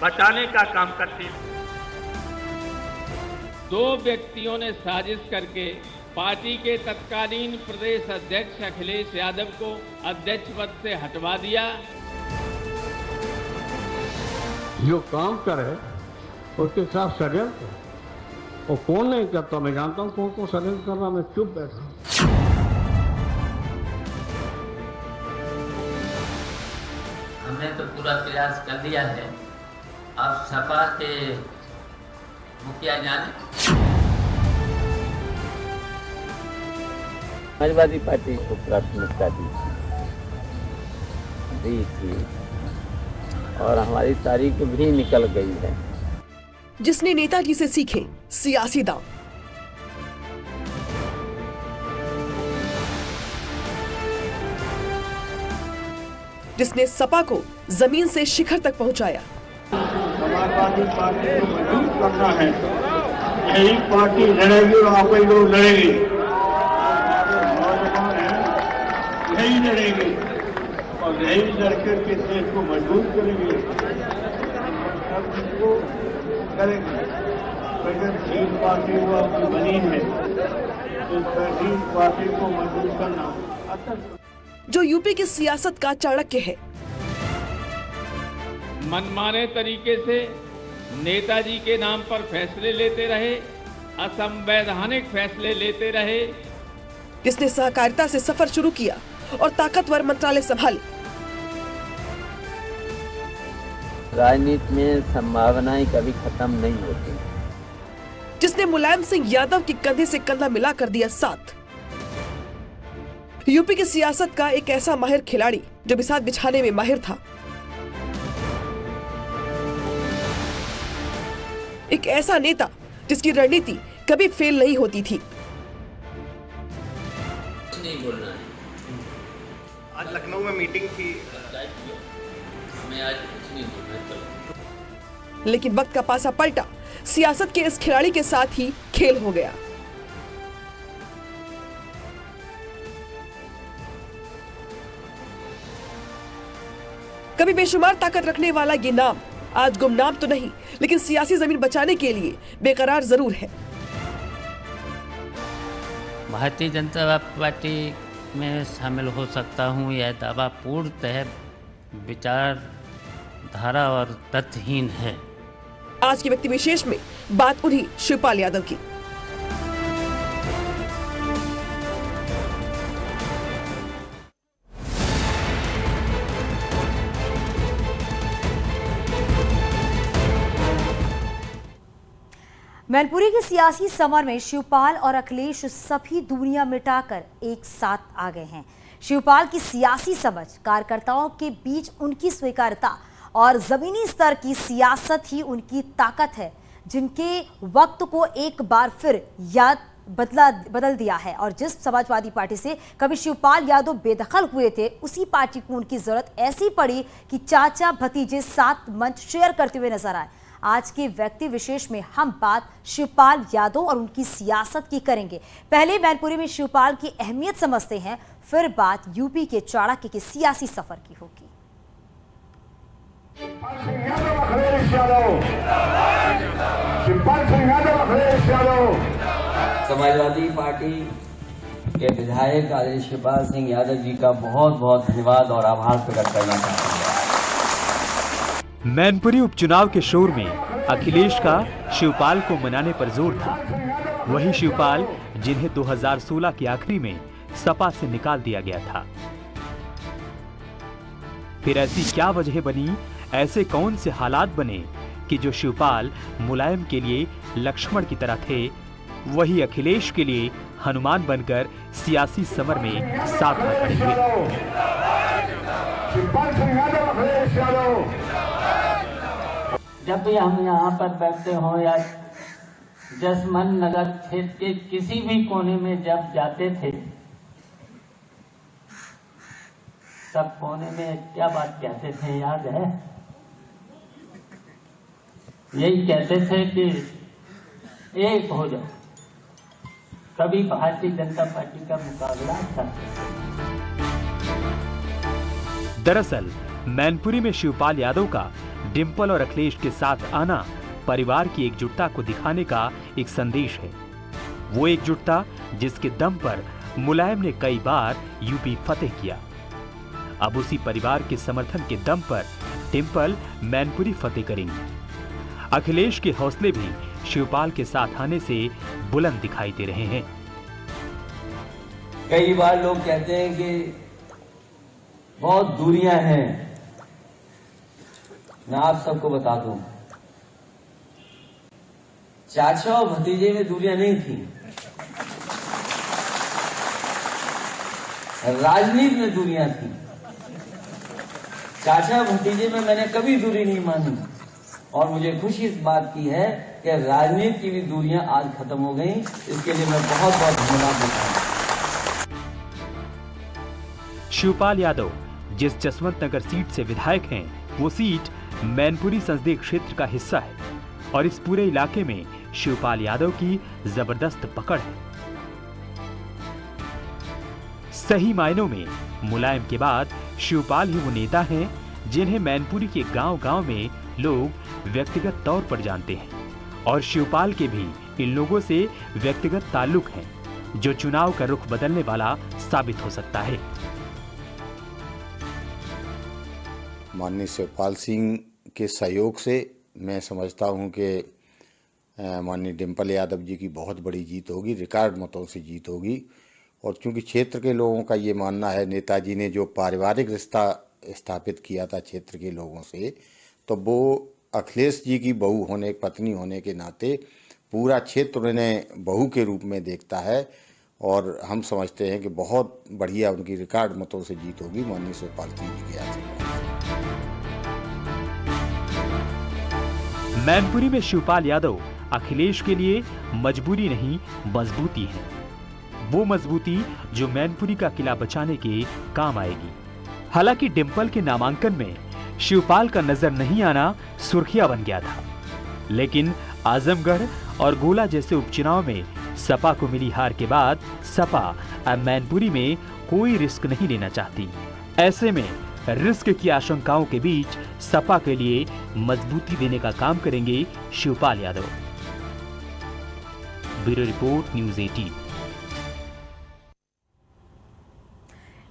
बचाने का काम करती थी। दो व्यक्तियों ने साजिश करके पार्टी के तत्कालीन प्रदेश अध्यक्ष अखिलेश यादव को अध्यक्ष पद से हटवा दिया। जो काम करे उसके साथ षड्यंत्र, और कौन नहीं करता मैं जानता हूं कौन को षड्यंत्र कर रहा, मैं चुप बैठा। हमने तो पूरा प्रयास कर लिया है, अब सपा के मुखिया जाने। समाजवादी पार्टी को प्राथमिकता दी थी और हमारी तारीख भी निकल गई है। जिसने नेताजी से सीखे सियासी दांव, जिसने सपा को जमीन से शिखर तक पहुंचाया। समाजवादी पार्टी को मजबूत करना है, यही पार्टी लड़ेगी और आप लोग लड़ेंगे, यही लड़ेंगे और यही लड़कर के देश को मजबूत करेंगे, सब इसको करेंगे। तीन पार्टी वो अपनी बनी है, तो तीन पार्टी को मजबूत करना। जो यूपी की सियासत का चाणक्य है, मनमाने तरीके से नेताजी के नाम पर फैसले लेते रहे, असंवैधानिक फैसले लेते रहे, जिसने सहकारिता से सफर शुरू किया और ताकतवर मंत्रालय संभाले। राजनीति में संभावनाएं कभी खत्म नहीं होती। जिसने मुलायम सिंह यादव के कंधे से कंधा मिलाकर दिया साथ। यूपी की सियासत का एक ऐसा माहिर खिलाड़ी जो बिसात बिछाने में माहिर था। एक ऐसा नेता जिसकी रणनीति कभी फेल नहीं होती थी। नहीं बोलना है। आज लखनऊ में मीटिंग थी, हमें आज कुछ नहीं बोलना। लेकिन वक्त का पासा पलटा, सियासत के इस खिलाड़ी के साथ ही खेल हो गया। कभी बेशुमार ताकत रखने वाला ये नाम आज गुमनाम तो नहीं, लेकिन सियासी जमीन बचाने के लिए बेकरार जरूर है। भारतीय जनता पार्टी में शामिल हो सकता हूं, यह दावा पूर्णतः विचारधारा और तथ्यहीन है। आज के व्यक्ति विशेष में बात उन्हीं शिवपाल यादव की। मैनपुरी के सियासी समर में शिवपाल और अखिलेश सभी दूरियां मिटाकर एक साथ आ गए हैं। शिवपाल की सियासी समझ, कार्यकर्ताओं के बीच उनकी स्वीकार्यता और जमीनी स्तर की सियासत ही उनकी ताकत है, जिनके वक्त को एक बार फिर याद बदल दिया है। और जिस समाजवादी पार्टी से कभी शिवपाल यादव बेदखल हुए थे, उसी पार्टी को उनकी जरूरत ऐसी पड़ी कि चाचा भतीजे साथ मंच शेयर करते हुए नजर आए। आज के व्यक्ति विशेष में हम बात शिवपाल यादव और उनकी सियासत की करेंगे। पहले मैनपुरी में शिवपाल की अहमियत समझते हैं, फिर बात यूपी के चाणक्य के सियासी सफर की होगी। समाजवादी पार्टी के विधायक आदरणीय शिवपाल सिंह यादव जी का बहुत बहुत धन्यवाद और आभार प्रकट करना चाहता हूँ। मैनपुरी उपचुनाव के शोर में अखिलेश का शिवपाल को मनाने पर जोर था। वही शिवपाल जिन्हें 2016 के आखिरी में सपा से निकाल दिया गया था। फिर ऐसी क्या वजह बनी, ऐसे कौन से हालात बने कि जो शिवपाल मुलायम के लिए लक्ष्मण की तरह थे, वही अखिलेश के लिए हनुमान बनकर सियासी समर में साथ खड़े हुए। जब भी हम यहाँ पर बैठते हों या जसमन नगर क्षेत्र के किसी भी कोने में जब जाते थे, सब कोने में क्या बात कहते थे याद है? यही कहते थे कि एक हो जाओ, कभी भारतीय जनता पार्टी का मुकाबला था। दरअसल मैनपुरी में शिवपाल यादव का डिंपल और अखिलेश के साथ आना परिवार की एकजुटता को दिखाने का एक संदेश है। वो एकजुटता जिसके दम पर मुलायम ने कई बार यूपी फतेह किया। अब उसी परिवार के समर्थन के दम पर डिंपल मैनपुरी फतेह करेंगी। अखिलेश के हौसले भी शिवपाल के साथ आने से बुलंद दिखाई दे रहे हैं। कई बार लोग कहते हैं कि बहुत दूरियां हैं। मैं आप सबको बता दूं, चाचा और भतीजे में दूरियां नहीं थी, राजनीति में दूरियां थी। चाचा भतीजे में मैंने कभी दूरी नहीं मानी और मुझे खुशी इस बात की है कि राजनीति की भी दूरियां आज खत्म हो गई। इसके लिए मैं बहुत बहुत धन्यवाद देता हूं। शिवपाल यादव जिस जसवंत नगर सीट से विधायक हैं, वो सीट मैनपुरी संसदीय क्षेत्र का हिस्सा है और इस पूरे इलाके में शिवपाल यादव की जबरदस्त पकड़ है। सही मायनों में मुलायम के बाद शिवपाल ही वो नेता हैं जिन्हें मैनपुरी के गांव-गांव में लोग व्यक्तिगत तौर पर जानते हैं और शिवपाल के भी इन लोगों से व्यक्तिगत ताल्लुक हैं, जो चुनाव का रुख बदलने वाला साबित हो सकता है। माननीय शिवपाल सिंह के सहयोग से मैं समझता हूं कि माननीय डिंपल यादव जी की बहुत बड़ी जीत होगी, रिकॉर्ड मतों से जीत होगी। और चूंकि क्षेत्र के लोगों का ये मानना है, नेताजी ने जो पारिवारिक रिश्ता स्थापित किया था क्षेत्र के लोगों से, तो वो अखिलेश जी की बहू होने, पत्नी होने के नाते पूरा क्षेत्र उन्हें बहू के रूप में देखता है और हम समझते हैं कि बहुत बढ़िया उनकी रिकॉर्ड मतों से जीत होगी माननीय शिवपाल सिंह जी के आशीर्वाद। मैनपुरी में शिवपाल यादव अखिलेश के लिए मजबूरी नहीं, मजबूती है। वो मजबूती जो मैनपुरी का किला बचाने के काम आएगी। हालांकि डिंपल के नामांकन में शिवपाल का नजर नहीं आना सुर्खियां बन गया था, लेकिन आजमगढ़ और गोला जैसे उपचुनाव में सपा को मिली हार के बाद सपा अब मैनपुरी में कोई रिस्क नहीं लेना चाहती। ऐसे में रिस्क की आशंकाओं के बीच सपा के लिए मजबूती देने का काम करेंगे Shivpal Yadav. Bureau report, news 18।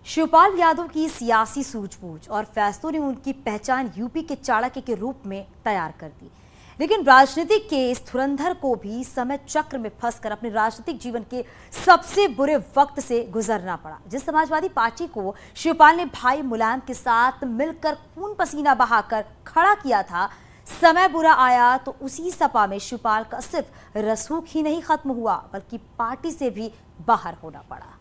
Shivpal Yadav की सियासी सूझबूझ और फैसलों ने उनकी पहचान यूपी के चाणक्य के रूप में तैयार कर दी, लेकिन राजनीतिक के इस धुरंधर को भी समय चक्र में फंसकर अपने राजनीतिक जीवन के सबसे बुरे वक्त से गुजरना पड़ा। जिस समाजवादी पार्टी को शिवपाल ने भाई मुलायम के साथ मिलकर खून पसीना बहाकर खड़ा किया था, समय बुरा आया तो उसी सपा में शिवपाल का सिर्फ रसूख ही नहीं खत्म हुआ, बल्कि पार्टी से भी बाहर होना पड़ा।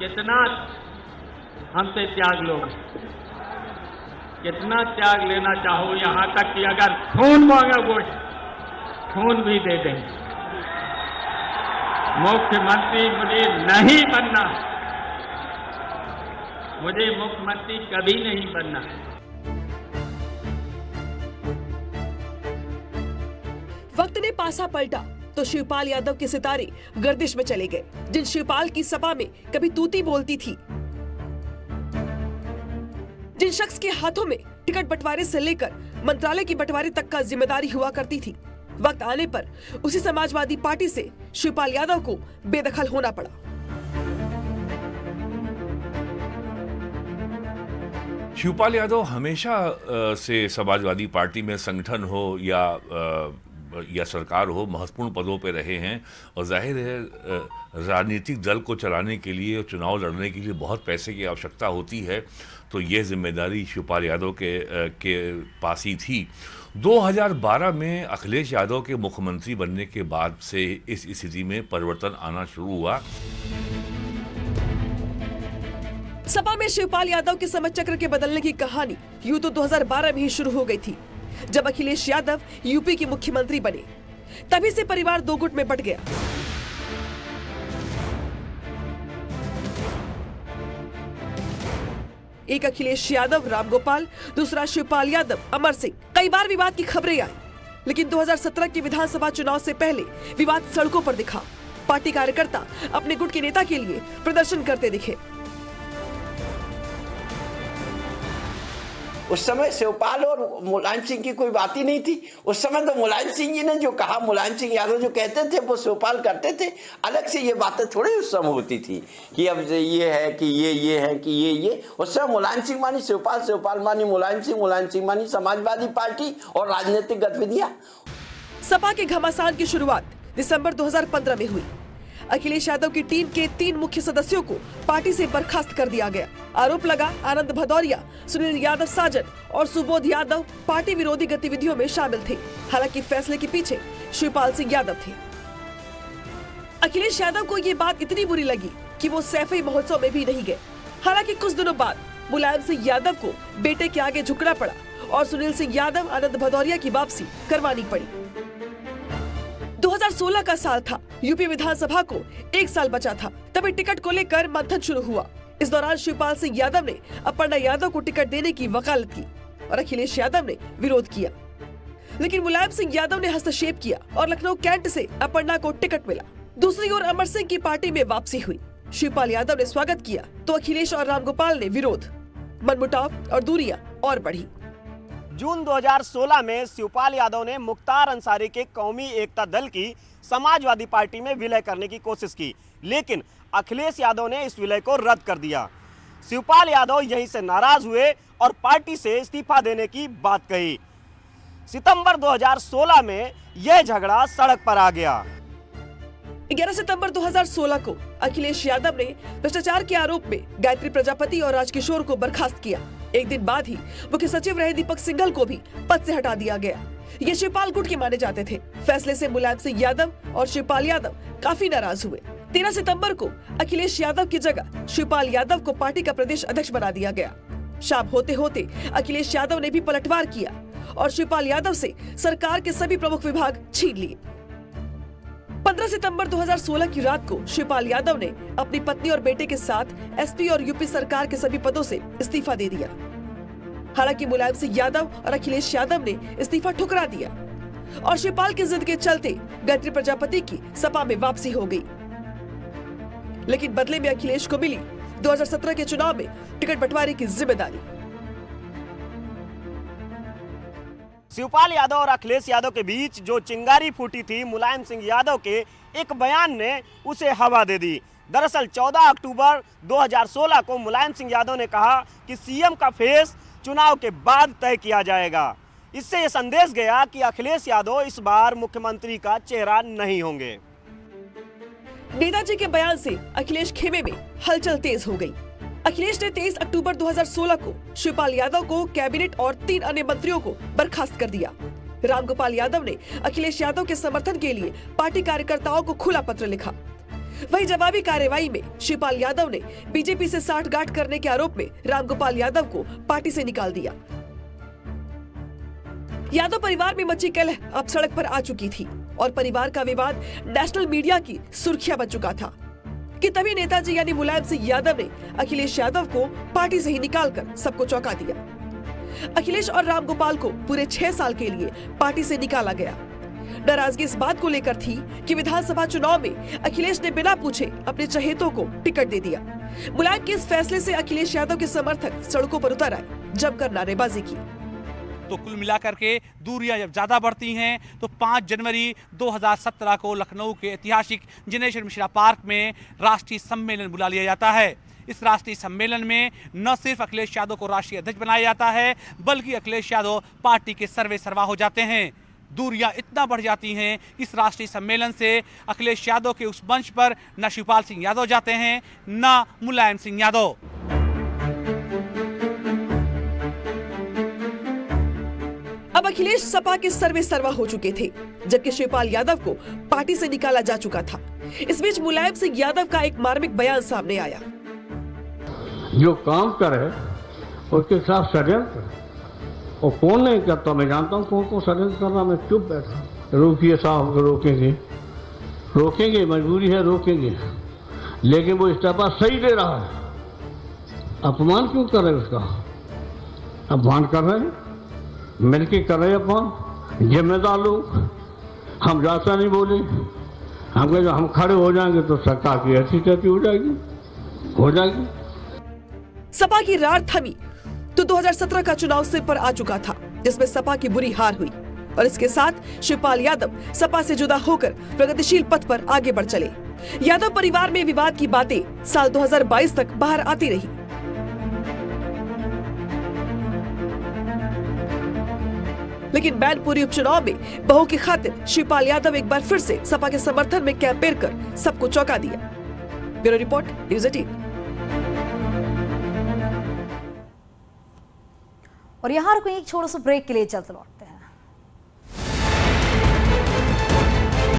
कितना हमसे त्याग लोगे, कितना त्याग लेना चाहो, यहां तक कि अगर खून मांगोगे खून भी दे देंगे। मुख्यमंत्री मुझे नहीं बनना, मुझे मुख्यमंत्री कभी नहीं बनना। वक्त ने पासा पलटा तो शिवपाल यादव के सितारे गर्दिश में चले गए। जिन शिवपाल की सपा में कभी तूती बोलती थी, जिन शख्स के हाथों में टिकट बंटवारे से लेकर मंत्रालय की बंटवारे तक का जिम्मेदारी हुआ करती थी, वक्त आने पर उसी समाजवादी पार्टी से शिवपाल यादव को बेदखल होना पड़ा। शिवपाल यादव हमेशा से समाजवादी पार्टी में संगठन हो या सरकार हो, महत्वपूर्ण पदों पर रहे हैं और जाहिर है राजनीतिक दल को चलाने के लिए और चुनाव लड़ने के लिए बहुत पैसे की आवश्यकता होती है, तो यह जिम्मेदारी शिवपाल यादव के पास ही थी। 2012 में अखिलेश यादव के मुख्यमंत्री बनने के बाद से इस स्थिति में परिवर्तन आना शुरू हुआ। सपा में शिवपाल यादव के समझ चक्र के बदलने की कहानी यूं तो 2012 में ही शुरू हो गई थी, जब अखिलेश यादव यूपी के मुख्यमंत्री बने। तभी से परिवार दो गुट में बंट गया। एक अखिलेश यादव रामगोपाल, दूसरा शिवपाल यादव अमर सिंह। कई बार विवाद की खबरें आई, लेकिन 2017 के विधानसभा चुनाव से पहले विवाद सड़कों पर दिखा। पार्टी कार्यकर्ता अपने गुट के नेता के लिए प्रदर्शन करते दिखे। उस समय शिवपाल और मुलायम सिंह की कोई बात ही नहीं थी। उस समय तो मुलायम सिंह जी ने जो कहा, मुलायम सिंह यादव जो कहते थे वो शिवपाल करते थे। अलग से ये बातें थोड़ी उस समय होती थी कि अब ये है कि ये है कि ये। उस समय मुलायम सिंह मानी शिवपाल, शिवपाल मानी मुलायम सिंह मानी समाजवादी पार्टी और राजनीतिक गतिविधियां। सपा के घमासान की शुरुआत दिसंबर 2015 में हुई। अखिलेश यादव की टीम के 3 मुख्य सदस्यों को पार्टी से बर्खास्त कर दिया गया। आरोप लगा आनंद भदौरिया, सुनील यादव साजन और सुबोध यादव पार्टी विरोधी गतिविधियों में शामिल थे। हालांकि फैसले के पीछे शिवपाल सिंह यादव थे। अखिलेश यादव को ये बात इतनी बुरी लगी कि वो सैफई महोत्सव में भी नहीं गए। हालांकि कुछ दिनों बाद मुलायम सिंह यादव को बेटे के आगे झुकना पड़ा और सुनील सिंह यादव, आनंद भदौरिया की वापसी करवानी पड़ी। 2016 का साल था। यूपी विधानसभा को 1 साल बचा था। तभी टिकट को लेकर मंथन शुरू हुआ। इस दौरान शिवपाल सिंह यादव ने अपर्णा यादव को टिकट देने की वकालत की और अखिलेश यादव ने विरोध किया। लेकिन मुलायम सिंह यादव ने हस्तक्षेप किया और लखनऊ कैंट से अपर्णा को टिकट मिला। दूसरी ओर अमर सिंह की पार्टी में वापसी हुई। शिवपाल यादव ने स्वागत किया तो अखिलेश और रामगोपाल ने विरोध। मनमुटाव और दूरियां और बढ़ी। जून 2016 में शिवपाल यादव ने मुख्तार अंसारी के कौमी एकता दल की समाजवादी पार्टी में विलय करने की कोशिश की, लेकिन अखिलेश यादव ने इस विलय को रद्द कर दिया। शिवपाल यादव यहीं से नाराज हुए और पार्टी से इस्तीफा देने की बात कही। सितंबर 2016 में यह झगड़ा सड़क पर आ गया। 11 सितंबर 2016 को अखिलेश यादव ने भ्रष्टाचार के आरोप में गायत्री प्रजापति और राजकिशोर को बर्खास्त किया। एक दिन बाद ही मुख्य सचिव रहे दीपक सिंघल को भी पद से हटा दिया गया। ये शिवपाल गुट के माने जाते थे। फैसले से मुलायम सिंह यादव और शिवपाल यादव काफी नाराज हुए। 13 सितंबर को अखिलेश यादव की जगह शिवपाल यादव को पार्टी का प्रदेश अध्यक्ष बना दिया गया। शाम होते होते अखिलेश यादव ने भी पलटवार किया और शिवपाल यादव से सरकार के सभी प्रमुख विभाग छीन लिए। 15 सितंबर 2016 की रात को शिवपाल यादव ने अपनी पत्नी और बेटे के साथ एसपी और यूपी सरकार के सभी पदों से इस्तीफा दे दिया। हालांकि मुलायम सिंह यादव और अखिलेश यादव ने इस्तीफा ठुकरा दिया और शिवपाल की जिद के चलते गायत्री प्रजापति की सपा में वापसी हो गई। लेकिन बदले में अखिलेश को मिली 2017 के चुनाव में टिकट बंटवारे की जिम्मेदारी। शिवपाल यादव और अखिलेश यादव के बीच जो चिंगारी फूटी थी, मुलायम सिंह यादव के एक बयान ने उसे हवा दे दी। दरअसल 14 अक्टूबर 2016 को मुलायम सिंह यादव ने कहा कि सीएम का फेस चुनाव के बाद तय किया जाएगा। इससे यह संदेश गया कि अखिलेश यादव इस बार मुख्यमंत्री का चेहरा नहीं होंगे। नेताजी के बयान से अखिलेश खेमे में हलचल तेज हो गई। अखिलेश ने 23 अक्टूबर 2016 को शिवपाल यादव को कैबिनेट और 3 अन्य मंत्रियों को बर्खास्त कर दिया। रामगोपाल यादव ने अखिलेश यादव के समर्थन के लिए पार्टी कार्यकर्ताओं को खुला पत्र लिखा। वही जवाबी कार्रवाई में शिवपाल यादव ने बीजेपी से साठगांठ करने के आरोप में रामगोपाल यादव को पार्टी से निकाल दिया। यादव परिवार में मची कलह अब सड़क पर आ चुकी थी और परिवार का विवाद नेशनल मीडिया की सुर्खियां बन चुका था कि तभी नेताजी यानी मुलायम सिंह यादव ने अखिलेश यादव को पार्टी से ही निकालकर सबको चौंका दिया। अखिलेश और रामगोपाल को पूरे 6 साल के लिए पार्टी से निकाला गया। नाराजगी इस बात को लेकर थी कि विधानसभा चुनाव में अखिलेश ने बिना पूछे अपने चहेतों को टिकट दे दिया। मुलायम के इस फैसले से अखिलेश यादव के समर्थक सड़कों पर उतर आए, जमकर नारेबाजी की। तो कुल मिलाकर के दूरियां जब ज़्यादा बढ़ती हैं तो 5 जनवरी 2017 को लखनऊ के ऐतिहासिक जिनेश्वर मिश्रा पार्क में राष्ट्रीय सम्मेलन बुला लिया जाता है। इस राष्ट्रीय सम्मेलन में न सिर्फ अखिलेश यादव को राष्ट्रीय अध्यक्ष बनाया जाता है, बल्कि अखिलेश यादव पार्टी के सर्वे सर्वा हो जाते हैं। दूरियां इतना बढ़ जाती हैं, इस राष्ट्रीय सम्मेलन से अखिलेश यादव के उस मंच पर न शिवपाल सिंह यादव जाते हैं, न मुलायम सिंह यादव। अब अखिलेश सपा के सर्वे सर्वा हो चुके थे, जबकि शिवपाल यादव को पार्टी से निकाला जा चुका था। इस बीच मुलायम सिंह यादव का एक मार्मिक बयान सामने आया। जो काम करे उसके खिलाफ षड्यंत्र, और कौन नहीं करता, मैं जानता हूँ कौन कौन षड्यंत्र कर रहा, मैं चुप बैठा। रोकिए साहब, रोकेंगे, रोकेंगे, मजबूरी है, रोकेंगे, लेकिन वो इस्तीफा सही दे रहा है। अपमान क्यों कर रहे उसका? अपमान कर रहे हैं, मिलके कर रहे हैं अपमान, जिम्मेदार लोग। हम ज्यादा नहीं बोले, हम कहे हम खड़े हो जाएंगे तो सरकार की ऐसी तैसी हो जाएगी। सपा की रार थमी तो 2017 का चुनाव सिर पर आ चुका था, जिसमें सपा की बुरी हार हुई और इसके साथ शिवपाल यादव सपा से जुदा होकर प्रगतिशील पथ पर आगे बढ़ चले। यादव परिवार में विवाद की बातें साल 2022 तक बाहर आती रही। लेकिन मैनपुरी उपचुनाव में बहू की खातिर शिवपाल यादव एक बार फिर से सपा के समर्थन में कैंपेन कर सबको चौंका दिया। Bureau report, news 18। और यहाँ रुको, एक छोटा सा ब्रेक के लिए चलते लौट।